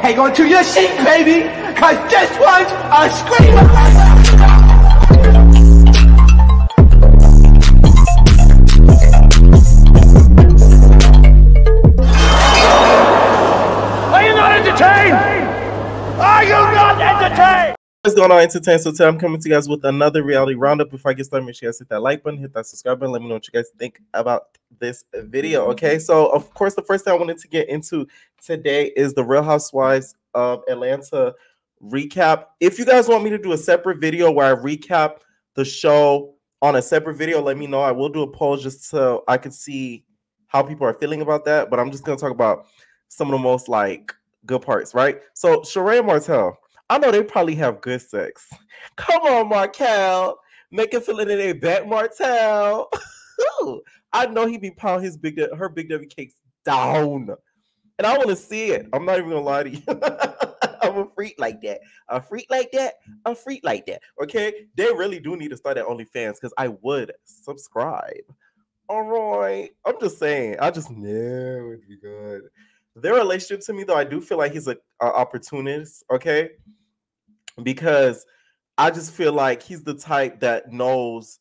Hang on to your seat, baby, cause this one's a screamer. Are you not entertained? Are you not entertained? What's going on, Entertain? So today I'm coming to you guys with another reality roundup. Before I get started, make sure you guys hit that like button, hit that subscribe button. Let me know what you guys think about this video, okay? So, of course, the first thing I wanted to get into today is the Real Housewives of Atlanta recap. If you guys want me to do a separate video where I recap the show on a separate video, let me know. I will do a poll just so I can see how people are feeling about that. But I'm just going to talk about some of the most, like, good parts, right? So, Sheree and Martel, I know they probably have good sex. Come on, Martel. Make it feel it in a back, Martel. I know he be pounding her Big W cakes down. And I want to see it. I'm not even going to lie to you. I'm a freak like that. A freak like that. A freak like that. Okay? They really do need to start at OnlyFans because I would subscribe. All right. I'm just saying. I just know it would be good. Their relationship to me, though, I do feel like he's an opportunist, okay? Because I just feel like he's the type that knows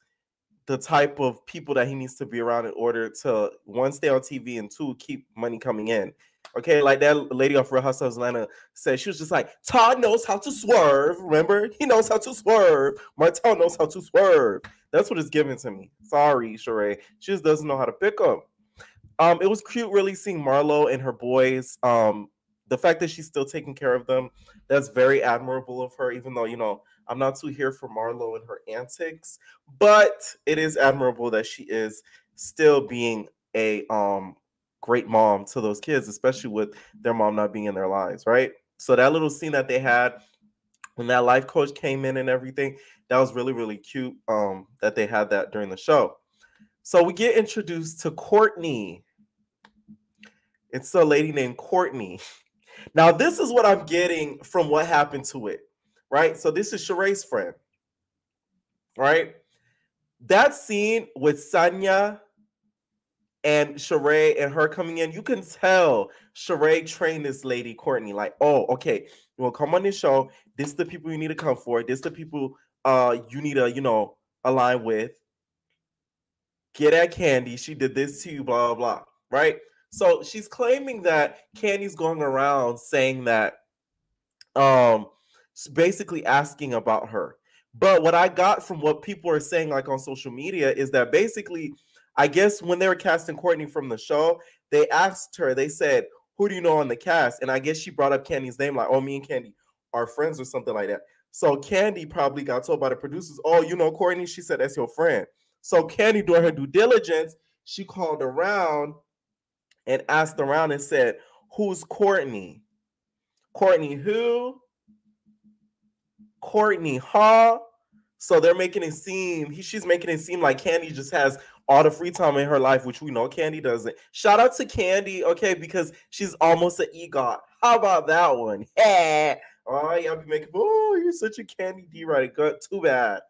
the type of people that he needs to be around in order to, one, stay on TV, and two, keep money coming in. Okay, like that lady off Real Housewives of Atlanta said, she was just like, Todd knows how to swerve, remember? He knows how to swerve. Martel knows how to swerve. That's what it's giving to me. Sorry, Sheree. She just doesn't know how to pick up. It was cute really seeing Marlo and her boys. The fact that she's still taking care of them, that's very admirable of her, even though, you know, I'm not too here for Marlo and her antics, but it is admirable that she is still being a great mom to those kids, especially with their mom not being in their lives, right? So that little scene that they had when that life coach came in and everything, that was really, really cute that they had that during the show. So we get introduced to Courtney. It's a lady named Courtney. Now, this is what I'm getting from what happened to it, right? So this is Sheree's friend, right? That scene with Sanya and Sheree and her coming in, you can tell Sheree trained this lady, Courtney, like, oh, okay, you will come on this show. This is the people you need to come for. This is the people you need to, you know, align with. Get at Candy. She did this to you, blah, blah, blah, right? So she's claiming that Candy's going around saying that, basically asking about her. But what I got from what people are saying, like on social media, is that basically, I guess when they were casting Courtney from the show, they asked her, they said, who do you know on the cast? And I guess she brought up Candy's name, like, oh, me and Candy are friends or something like that. So Candy probably got told by the producers, oh, you know Courtney? She said, that's your friend. So Candy, doing her due diligence, she called around and asked around and said, who's Courtney? Courtney who? Courtney, huh? So they're making it seem, she's making it seem like Candy just has all the free time in her life, which we know Candy doesn't. Shout out to Candy, okay, because she's almost an EGOT. How about that one? Yeah. Oh, y'all be making, oh, you're such a Candy D right. Good. Too bad.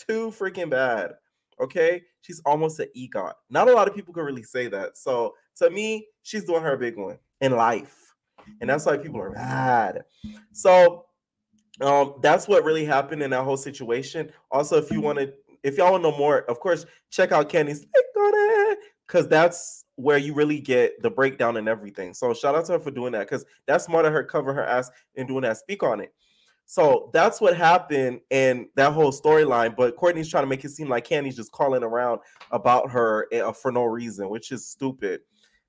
Too freaking bad. Okay, she's almost an EGOT. Not a lot of people can really say that. So to me, she's doing her big one in life, and that's why people are mad. So that's what really happened in that whole situation. Also, if y'all want to know more, of course, check out Candy's Speak on It, because that's where you really get the breakdown and everything. So shout out to her for doing that, because that's smart of her covering her ass and doing that Speak on It. So that's what happened in that whole storyline. But Courtney's trying to make it seem like Candy's just calling around about her for no reason, which is stupid.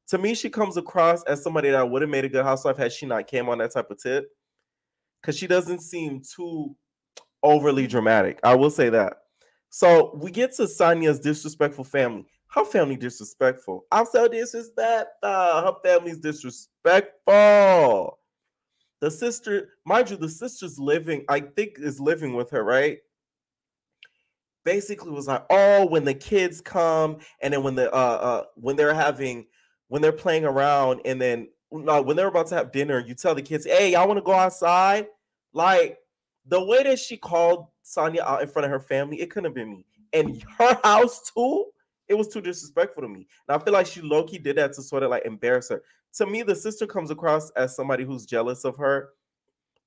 To me, she comes across as somebody that would have made a good housewife had she not came on that type of tip, because she doesn't seem too overly dramatic. I will say that. So we get to Sanya's disrespectful family. Her family disrespectful. I'm so disrespectful. Her family's disrespectful. The sister, mind you, the sister's living, I think is living with her, right? Basically was like, oh, when the kids come, and then when they're playing around, and then when they're about to have dinner, you tell the kids, hey, y'all want to go outside? Like, the way that she called Sanya out in front of her family, it couldn't have been me. And her house too, It was too disrespectful to me. And I feel like she low-key did that to sort of like embarrass her. To me, the sister comes across as somebody who's jealous of her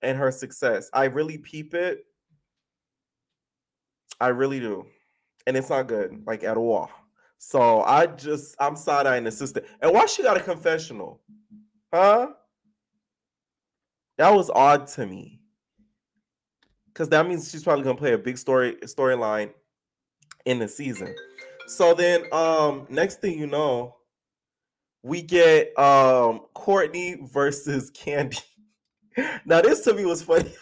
and her success. I really peep it. I really do. And it's not good, like at all. So I'm side-eyeing the sister. And why she got a confessional? Huh? That was odd to me. Because that means she's probably gonna play a big storyline in the season. So then next thing you know, we get Courtney versus Candy. Now this to me was funny.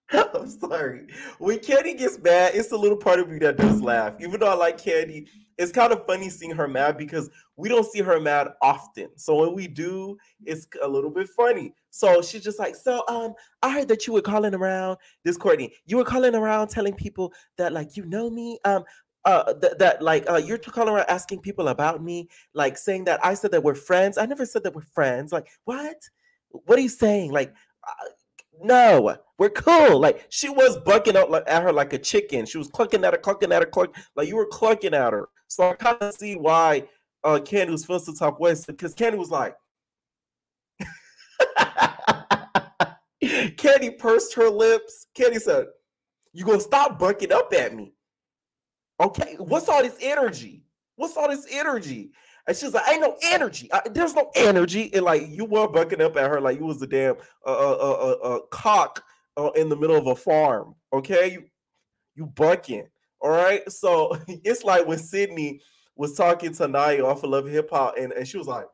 I'm sorry. When Candy gets mad, it's a little part of me that does laugh. Even though I like Candy, it's kind of funny seeing her mad because we don't see her mad often. So when we do, it's a little bit funny. So she's just like, I heard that you were calling around this Courtney. You were calling around telling people that like you know me. You're calling around asking people about me, like saying that I said that we're friends. I never said that we're friends. Like, what? What are you saying? Like, no, we're cool. Like she was bucking up at her like a chicken. She was clucking at her, like you were clucking at her. So I kind of see why Candy was feeling some type of way because Candy was like, Candy pursed her lips. Candy said, "You gonna stop bucking up at me? Okay? What's all this energy? What's all this energy?" And she's like, "Ain't no energy. There's no energy." And like you were bucking up at her like you was a damn cock in the middle of a farm. Okay, you bucking. All right. So it's like when Sydney was talking to Naya off of Love and Hip Hop, and she was like,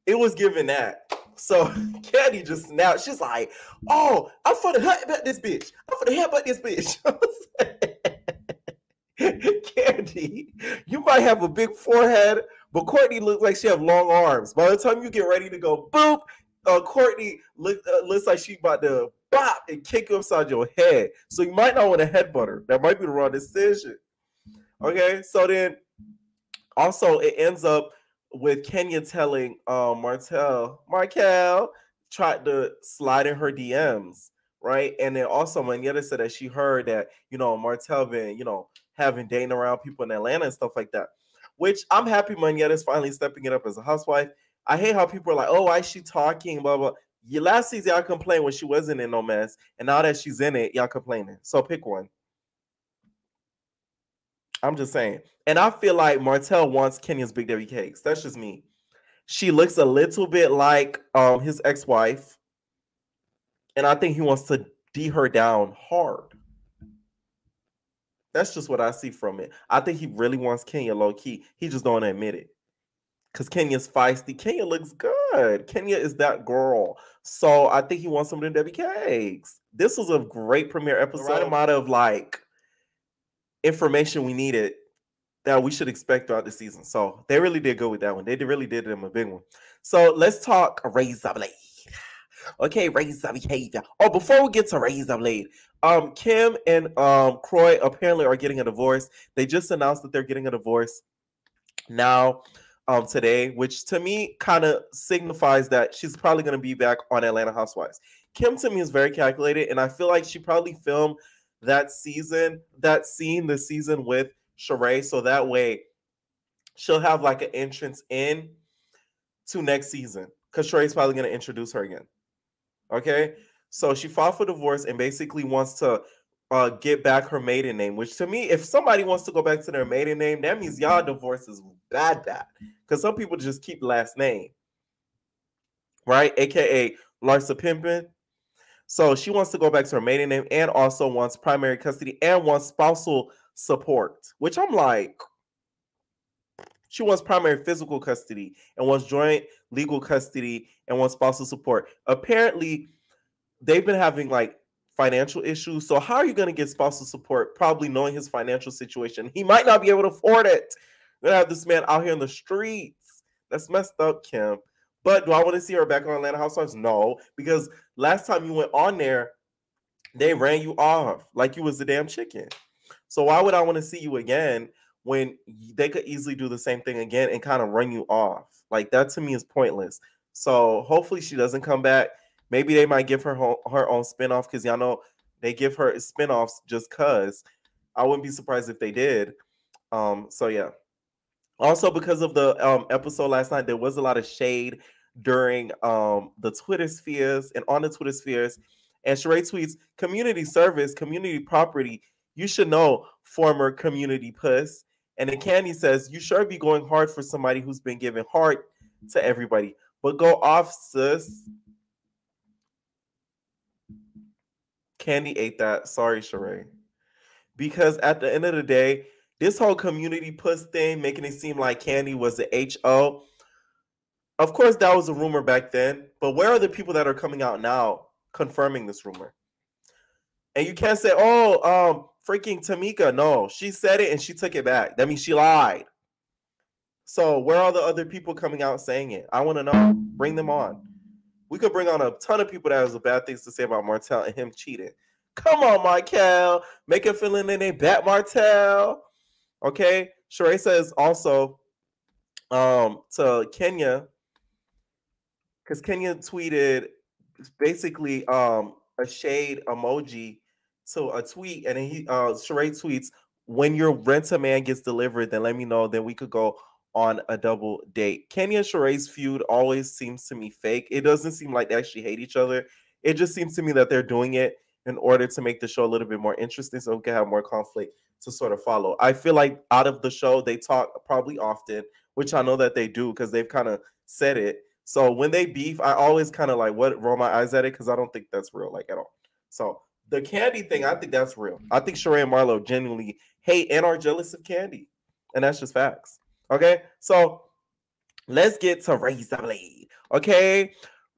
it was giving that. So Candy just snapped. She's like, "Oh, I'm for the hunt about this bitch. I'm for the head about this bitch." Candy, you might have a big forehead, but Courtney looks like she have long arms. By the time you get ready to go boop, Courtney looks like she about to bop and kick you upside your head. So you might not want to headbutt her. That might be the wrong decision. Okay, so then also it ends up with Kenya telling Martel tried to slide in her DMs, right? And then also Manetta said that she heard that, Martel been, having dating around people in Atlanta and stuff like that. Which I'm happy Manietta's finally stepping it up as a housewife. I hate how people are like, "Oh, why is she talking?" Blah blah. Last season y'all complained when she wasn't in no mess, and now that she's in it, y'all complaining. So pick one. I'm just saying. And I feel like Martel wants Kenya's Big Debbie Cakes. That's just me. She looks a little bit like his ex-wife, and I think he wants to D her down hard. That's just what I see from it. I think he really wants Kenya low key. He just don't admit it. Because Kenya's feisty. Kenya looks good. Kenya is that girl. So I think he wants some of them Debbie Cakes. This was a great premiere episode. The right amount of like information we needed that we should expect throughout the season. So they really did good with that one. They really did them a big one. So let's talk Razor Blade. Okay, Razor behavior. Oh, before we get to Razor Blade, Kim and Croy apparently are getting a divorce. They just announced that they're getting a divorce now today, which to me kind of signifies that she's probably going to be back on Atlanta Housewives. Kim to me is very calculated, and I feel like she probably filmed that scene this season with Sheree, so that way she'll have like an entrance in to next season because Sheree's probably going to introduce her again. Okay, so she filed for divorce and basically wants to get back her maiden name, which to me, if somebody wants to go back to their maiden name, that means y'all divorce is bad. Because some people just keep last name, right? AKA Larsa Pimpin. So she wants to go back to her maiden name and also wants primary custody and wants spousal support, which I'm like, she wants primary physical custody and wants joint legal custody and wants spousal support. Apparently, they've been having like financial issues. So how are you going to get spousal support? Probably knowing his financial situation. He might not be able to afford it. We're going to have this man out here in the streets. That's messed up, Kim. But do I want to see her back on Atlanta Housewives? No, because last time you went on there, they ran you off like you was a damn chicken. So why would I want to see you again when they could easily do the same thing again and kind of run you off? Like that to me is pointless. So hopefully she doesn't come back. Maybe they might give her own spinoff because y'all know they give her spinoffs just because. I wouldn't be surprised if they did. So yeah. Also, because of the episode last night, there was a lot of shade during the Twitter spheres and on the Twitter spheres. And Sheree tweets, community service, community property. You should know, former community puss. And then Candy says, you sure be going hard for somebody who's been giving heart to everybody. But go off, sis. Candy ate that. Sorry, Sheree. Because at the end of the day, this whole community puss thing, making it seem like Candy was the HO. Of course, that was a rumor back then. But where are the people that are coming out now confirming this rumor? And you can't say, oh, freaking Tamika. No, she said it and she took it back. That means she lied. So where are the other people coming out saying it? I want to know. Bring them on. We could bring on a ton of people that has bad things to say about Martel and him cheating. Come on, Martel. Make it feel in they bat Martel. Okay. Sheree says also to Kenya, because Kenya tweeted basically a shade emoji to a tweet, and then Sheree tweets, when your rent-a-man gets delivered, then let me know, then we could go on a double date. Kenya and Sheree's feud always seems to me fake. It doesn't seem like they actually hate each other. It just seems to me that they're doing it in order to make the show a little bit more interesting so we can have more conflict to sort of follow. I feel like out of the show, they talk probably often, which I know that they do because they've kind of said it. So when they beef, I always kind of like roll my eyes at it because I don't think that's real, like at all. So the Candy thing, I think that's real. I think Sheree and Marlo genuinely hate and are jealous of Candy. And that's just facts. Okay, so let's get to Razor Blade. Okay,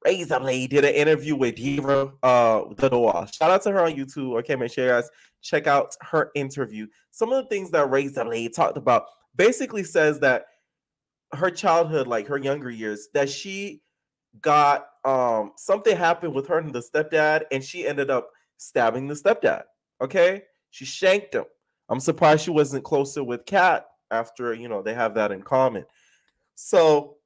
Razor Blade did an interview with Diva the RHOA. Shout out to her on YouTube. Okay, make sure you guys check out her interview. Some of the things that Razor Blade talked about basically says that her childhood, like her younger years, that she got something happened with her and the stepdad, and she ended up stabbing the stepdad. Okay, she shanked him. I'm surprised she wasn't closer with Kat after, you know, they have that in common. So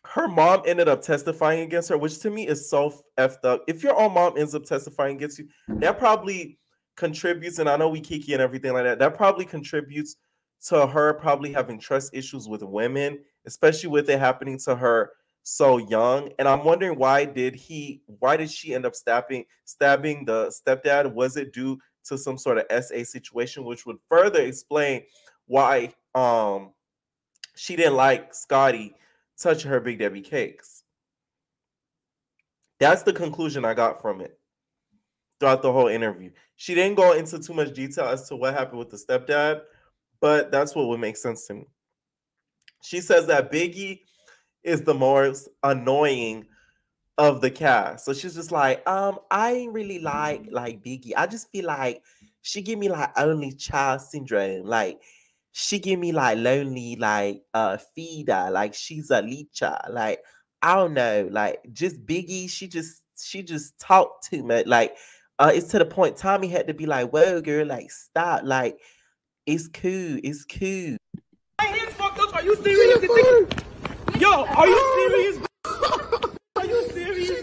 her mom ended up testifying against her, which to me is so effed up. If your own mom ends up testifying against you, that probably contributes, and I know we kiki and everything like that, that probably contributes to her probably having trust issues with women, especially with it happening to her so young. And I'm wondering, why did she end up stabbing the stepdad? Was it due to some sort of SA situation, which would further explain why she didn't like Scotty touching her Big Debbie cakes? That's the conclusion I got from it throughout the whole interview. She didn't go into too much detail as to what happened with the stepdad, but that's what would make sense to me. She says that Biggie is the most annoying of the cast. So she's just like, I ain't really like Biggie. I just feel like she give me like only child syndrome. Like she give me like lonely, like feeder. Like she's a leecher. Like I don't know. Like just Biggie, she just talked too much. Like it's to the point Tommy had to be like, whoa girl, like stop. Like it's cool. It's cool. My hands fucked up. Are you serious? Yo, are you serious? Are you serious?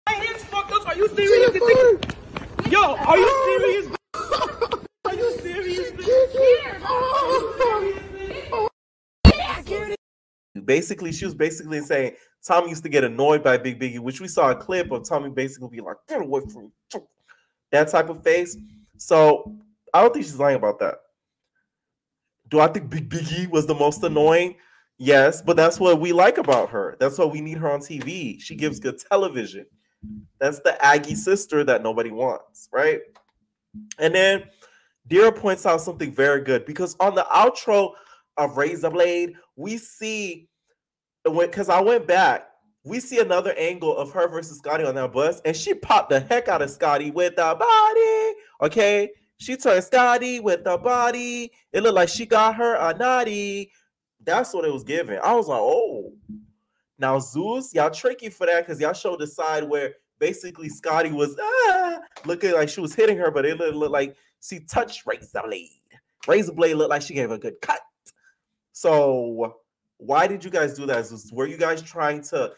My hands fucked up. Are you serious? Yo, are you serious? Are you serious? Basically, she was basically saying Tommy used to get annoyed by Big Biggie, which we saw a clip of Tommy basically be like, get away from me. That type of face. So I don't think she's lying about that. Do I think Big Biggie was the most annoying? Yes, but that's what we like about her. That's why we need her on TV. She gives good television. That's the Aggie sister that nobody wants, right? And then Dira points out something very good, because on the outro of Razor Blade, we see, because I went back, we see another angle of her versus Scotty on that bus, and she popped the heck out of Scotty with the body. Okay, she turned Scotty with the body. It looked like she got her a naughty. That's what it was giving. I was like, oh. Now Zeus, y'all tricky for that, because y'all showed the side where basically Scotty was looking like she was hitting her, but it looked like she touched Razor Blade. Razor Blade looked like she gave a good cut. So why did you guys do that, Zeus? Were you guys trying to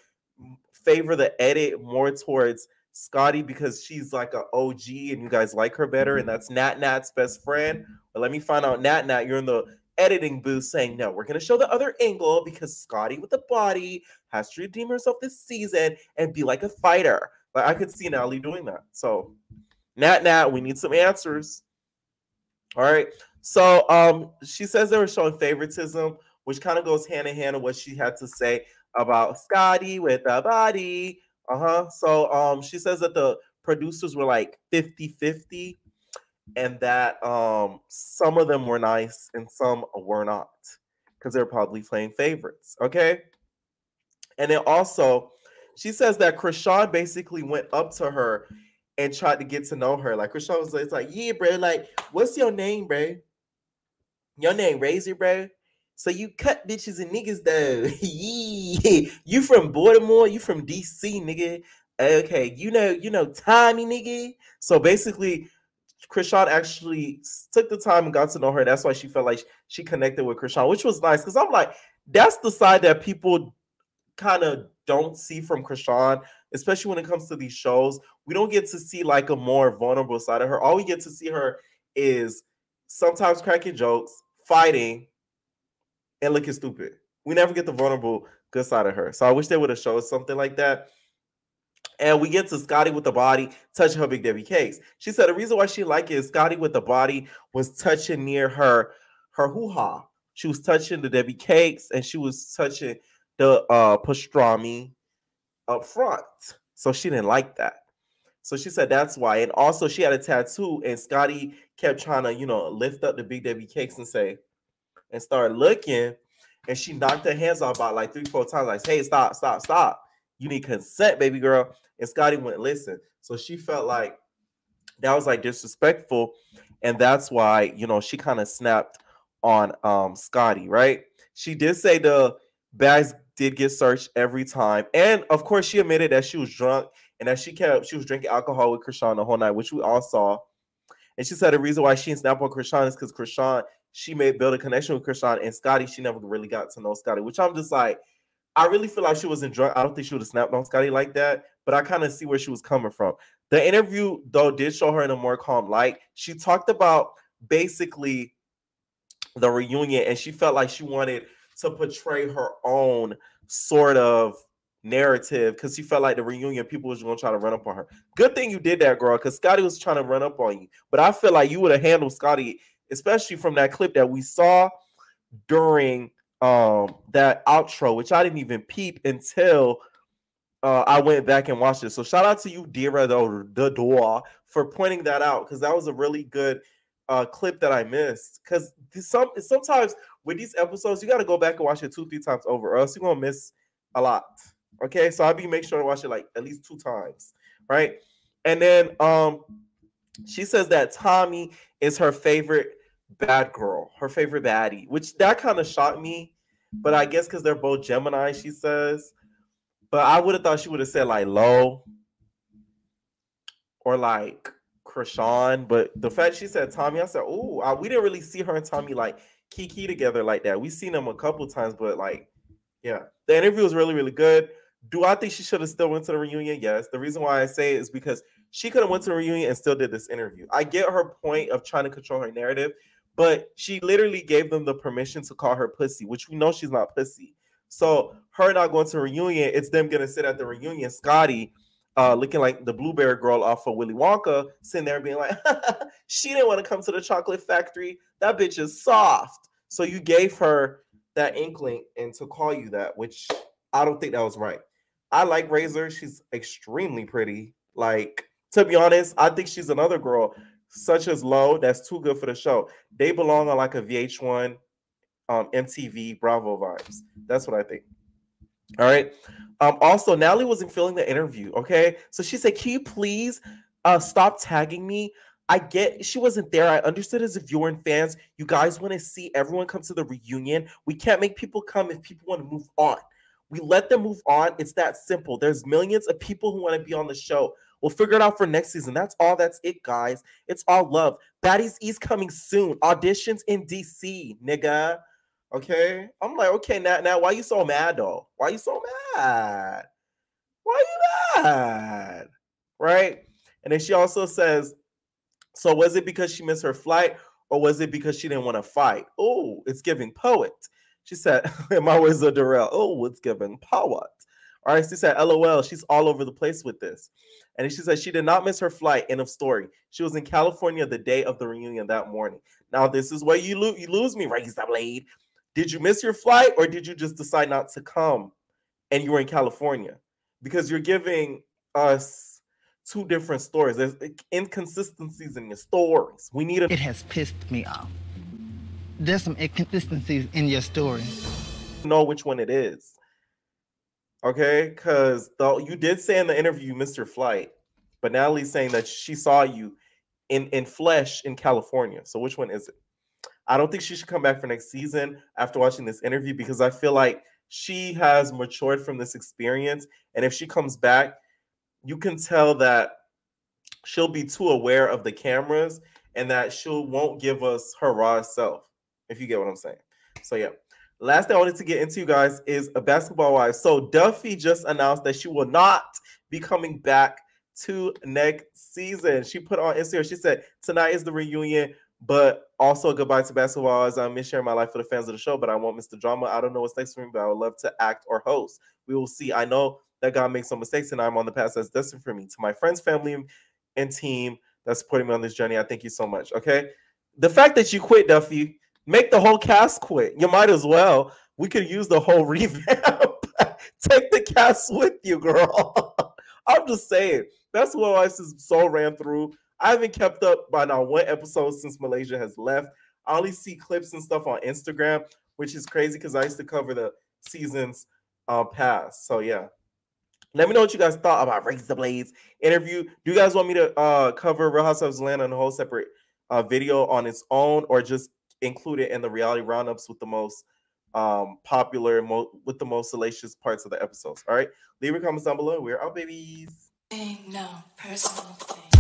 favor the edit more towards Scotty because she's like an OG and you guys like her better, and that's Nat's best friend? But let me find out, Nat, you're in the editing booth saying, no, we're going to show the other angle because Scotty with the body has to redeem herself this season and be like a fighter. Like, I could see Natalie doing that. So, Nat, we need some answers. All right. So, she says they were showing favoritism, which kind of goes hand in hand with what she had to say about Scotty with the body. So, she says that the producers were like 50-50 and that some of them were nice and some were not because they're probably playing favorites. Okay. And then also, she says that Krishan basically went up to her and tried to get to know her. Like, Krishan was like, yeah, bro, like, what's your name, bro? Your name Razor, bro? So you cut bitches and niggas, though. Yeah. You from Baltimore? You from DC, nigga? Okay, you know Tommy, nigga. So basically, Krishan actually took the time and got to know her. That's why she felt like she connected with Krishan, which was nice. Because I'm like, that's the side that people kind of don't see from Krishan, especially when it comes to these shows. We don't get to see like a more vulnerable side of her. All we get to see her is sometimes cracking jokes, fighting, and looking stupid. We never get the vulnerable good side of her. So I wish they would have showed something like that. And we get to Scotty with the body touching her Big Debbie cakes. She said the reason why she liked it is Scotty with the body was touching near her hoo-ha. She was touching the Debbie cakes and she was touching the pastrami up front. So she didn't like that. So she said that's why. And also she had a tattoo and Scotty kept trying to, lift up the Big Debbie cakes and start looking. And she knocked her hands off about like 3-4 times, like, hey, stop. You need consent, baby girl. And Scotty wouldn't listen. So she felt like that was like disrespectful. And that's why, she kind of snapped on Scotty, right? She did say the bags did get searched every time. And of course, she admitted that she was drunk and that she was drinking alcohol with Krishan the whole night, which we all saw. And she said the reason why she didn't snap on Krishan is because Krishan, she may build a connection with Krishan, and Scotty, she never really got to know Scotty, which I'm just like, I really feel like she wasn't drunk. I don't think she would have snapped on Scotty like that, but I kind of see where she was coming from. The interview, though, did show her in a more calm light. She talked about basically the reunion, and she felt like she wanted to portray her own sort of narrative because she felt like the reunion people was going to try to run up on her. Good thing you did that, girl, because Scotty was trying to run up on you. But I feel like you would have handled Scotty, especially from that clip that we saw during that outro, which I didn't even peep until I went back and watched it. So shout out to you, Dira the Door, for pointing that out because that was a really good clip that I missed. Because sometimes with these episodes, you got to go back and watch it 2-3 times over, or else you're gonna miss a lot. Okay, so I'll be make sure to watch it like at least 2 times, right? And then she says that Tommy is her favorite bad girl, her favorite baddie, which that kind of shocked me. But I guess because they're both Gemini, she says. But I would have thought she would have said like Lo or like Krishan. But the fact she said Tommy, I said, oh, we didn't really see her and Tommy like kiki together like that. We've seen them a couple times, but like, yeah. The interview was really, really good. Do I think she should have still went to the reunion? Yes. The reason why I say it is because she could have went to the reunion and still did this interview. I get her point of trying to control her narrative, but she literally gave them the permission to call her pussy, which we know she's not pussy. So her not going to a reunion, it's them going to sit at the reunion. Scotty, looking like the blueberry girl off of Willy Wonka, sitting there being like, she didn't want to come to the chocolate factory. That bitch is soft. So you gave her that inkling and to call you that, which I don't think that was right. I like Razor. She's extremely pretty. Like, to be honest, I think she's another girl such as Lo that's too good for the show. They belong on like a VH1, MTV, Bravo vibes. That's what I think. All right. Also, Natalie wasn't feeling the interview. Okay. So she said, can you please stop tagging me? I get she wasn't there. I understood as a viewer and fans, you guys want to see everyone come to the reunion. We can't make people come if people want to move on. We let them move on. It's that simple. There's millions of people who want to be on the show. We'll figure it out for next season. That's all. That's it, guys. It's all love. Baddies East coming soon. Auditions in DC, nigga. Okay? I'm like, okay, now why you so mad, though? Why you so mad? Why you mad? right? And then she also says, so was it because she missed her flight or was it because she didn't want to fight? Oh, it's giving poet. She said, in my words of Darrell, oh, it's giving poet. All right, she said, LOL, she's all over the place with this. And she said she did not miss her flight, end of story. She was in California the day of the reunion that morning. Now, this is where you lose me, Razor Blade. Did you miss your flight or did you just decide not to come and you were in California? Because you're giving us two different stories. There's inconsistencies in your stories. We need It has pissed me off. There's some inconsistencies in your story. Know which one it is. Okay, because you did say in the interview you missed your flight, but Natalie's saying that she saw you in flesh in California. So which one is it? I don't think she should come back for next season after watching this interview because I feel like she has matured from this experience. And if she comes back, you can tell that she'll be too aware of the cameras and that she won't give us her raw self, if you get what I'm saying. So yeah. Last thing I wanted to get into, you guys, is a basketball wife. So Duffy just announced that she will not be coming back to next season. She put on Instagram, she said, tonight is the reunion, but also goodbye to basketball as I miss sharing my life for the fans of the show, but I won't miss the drama. I don't know what's next for me, but I would love to act or host. We will see. I know that God makes no mistakes and I'm on the path that's destined for me. To my friends, family, and team that's supporting me on this journey, I thank you so much, okay? The fact that you quit, Duffy, make the whole cast quit. You might as well. We could use the whole revamp. Take the cast with you, girl. I'm just saying. Basketball Wives is so ran through. I haven't kept up by now one episode since Malaysia has left. I only see clips and stuff on Instagram, which is crazy because I used to cover the seasons past. So, yeah. Let me know what you guys thought about Razor Blades interview. Do you guys want me to cover Real Housewives of Atlanta in a whole separate video on its own or just include it in the reality roundups with the most popular, with the most salacious parts of the episodes? All right, leave your comments down below. We're out, babies. No personal thing.